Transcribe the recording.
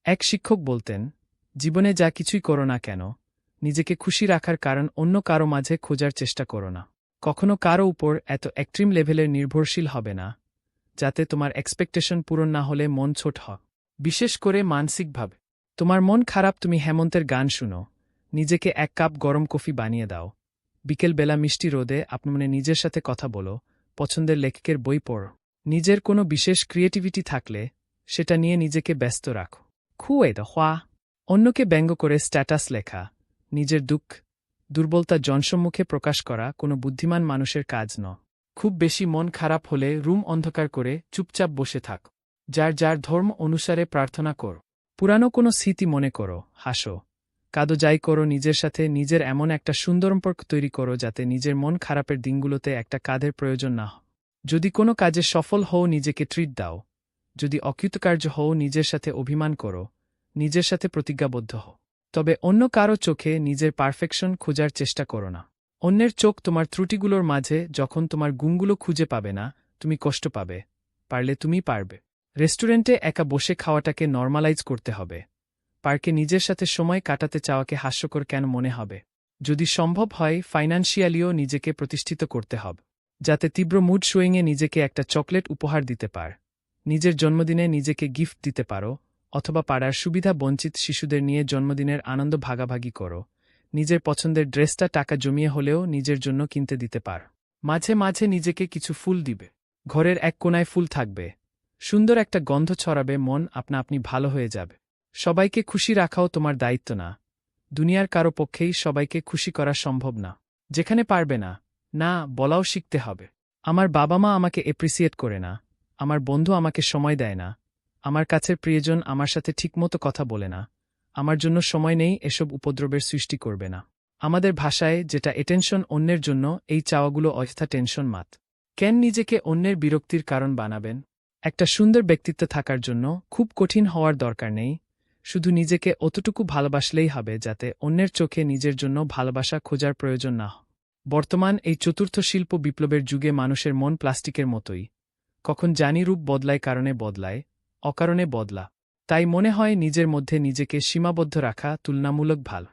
এক শিক্ষক বলতেন, জীবনে যা কিছুই করো না কেন, নিজেকে খুশি রাখার কারণ অন্য কারো মাঝে খোঁজার চেষ্টা করো না। কখনো কারো উপর এত এক্সট্রিম লেভেলের নির্ভরশীল হবে না, যাতে তোমার এক্সপেকটেশন পূরণ না হলে মন ছোট হয়, বিশেষ করে মানসিকভাবে। তোমার মন খারাপ, তুমি হেমন্তের গান শুনো, নিজেকে এক কাপ গরম কফি বানিয়ে দাও, বিকেলবেলা মিষ্টি রোদে আপনি নিজের সাথে কথা বলো, পছন্দের লেখকের বই পড়ো। নিজের কোনো বিশেষ ক্রিয়েটিভিটি থাকলে সেটা নিয়ে নিজেকে ব্যস্ত রাখো। হওয়া অন্যকে ব্যঙ্গ করে স্ট্যাটাস লেখা, নিজের দুঃখ দুর্বলতা জনসম্মুখে প্রকাশ করা কোনো বুদ্ধিমান মানুষের কাজ নয়। খুব বেশি মন খারাপ হলে রুম অন্ধকার করে চুপচাপ বসে থাক, যার যার ধর্ম অনুসারে প্রার্থনা কর, পুরানো কোনো স্মৃতি মনে করো, হাসো, কাঁদো, যাই করো নিজের সাথে নিজের এমন একটা সুন্দর সম্পর্ক তৈরি করো যাতে নিজের মন খারাপের দিনগুলোতে একটা কাঁধের প্রয়োজন না হয়। যদি কোনো কাজে সফল হও নিজেকে ট্রিট দাও, যদি অকৃতকার্য হও নিজের সাথে অভিমান করো, নিজের সাথে প্রতিজ্ঞাবদ্ধ হও। তবে অন্য কারো চোখে নিজের পারফেকশন খোঁজার চেষ্টা করো না। অন্যের চোখ তোমার ত্রুটিগুলোর মাঝে যখন তোমার গুণগুলো খুঁজে পাবে না, তুমি কষ্ট পাবে। পারলে তুমি পারবে। রেস্টুরেন্টে একা বসে খাওয়াটাকে নর্মালাইজ করতে হবে। পার্কে নিজের সাথে সময় কাটাতে চাওয়াকে হাস্যকর কেন মনে হবে? যদি সম্ভব হয় ফাইন্যান্সিয়ালিও নিজেকে প্রতিষ্ঠিত করতে হবে, যাতে তীব্র মুড সুইংয়ে নিজেকে একটা চকলেট উপহার দিতে পার, নিজের জন্মদিনে নিজেকে গিফট দিতে পারো, অথবা পাড়ার সুবিধা বঞ্চিত শিশুদের নিয়ে জন্মদিনের আনন্দ ভাগাভাগি করো। নিজের পছন্দের ড্রেসটা টাকা জমিয়ে হলেও নিজের জন্য কিনতে দিতে পার। মাঝে মাঝে নিজেকে কিছু ফুল দিবে। ঘরের এক কোণায় ফুল থাকবে, সুন্দর একটা গন্ধ ছড়াবে, মন আপনা আপনি ভালো হয়ে যাবে। সবাইকে খুশি রাখাও তোমার দায়িত্ব না। দুনিয়ার কারো পক্ষেই সবাইকে খুশি করা সম্ভব না। যেখানে পারবে না, না বলাও শিখতে হবে। আমার বাবা মা আমাকে এপ্রিসিয়েট করে না, আমার বন্ধু আমাকে সময় দেয় না, আমার কাছের প্রিয়জন আমার সাথে ঠিকমতো কথা বলে না, আমার জন্য সময় নেই, এসব উপদ্রবের সৃষ্টি করবে না। আমাদের ভাষায় যেটা এটেনশন অন্যের জন্য, এই চাওয়াগুলো অযথা টেনশন মাত। কেন নিজেকে অন্যের বিরক্তির কারণ বানাবেন? একটা সুন্দর ব্যক্তিত্ব থাকার জন্য খুব কঠিন হওয়ার দরকার নেই, শুধু নিজেকে অতটুকু ভালোবাসলেই হবে যাতে অন্যের চোখে নিজের জন্য ভালোবাসা খোঁজার প্রয়োজন না হয়। বর্তমান এই চতুর্থ শিল্প বিপ্লবের যুগে মানুষের মন প্লাস্টিকের মতোই, কখন জানি রূপ বদলায়, কারণে বদলায়, অকারণে বদলা। তাই মনে হয় নিজের মধ্যে নিজেকে সীমাবদ্ধ রাখা তুলনামূলক ভালো।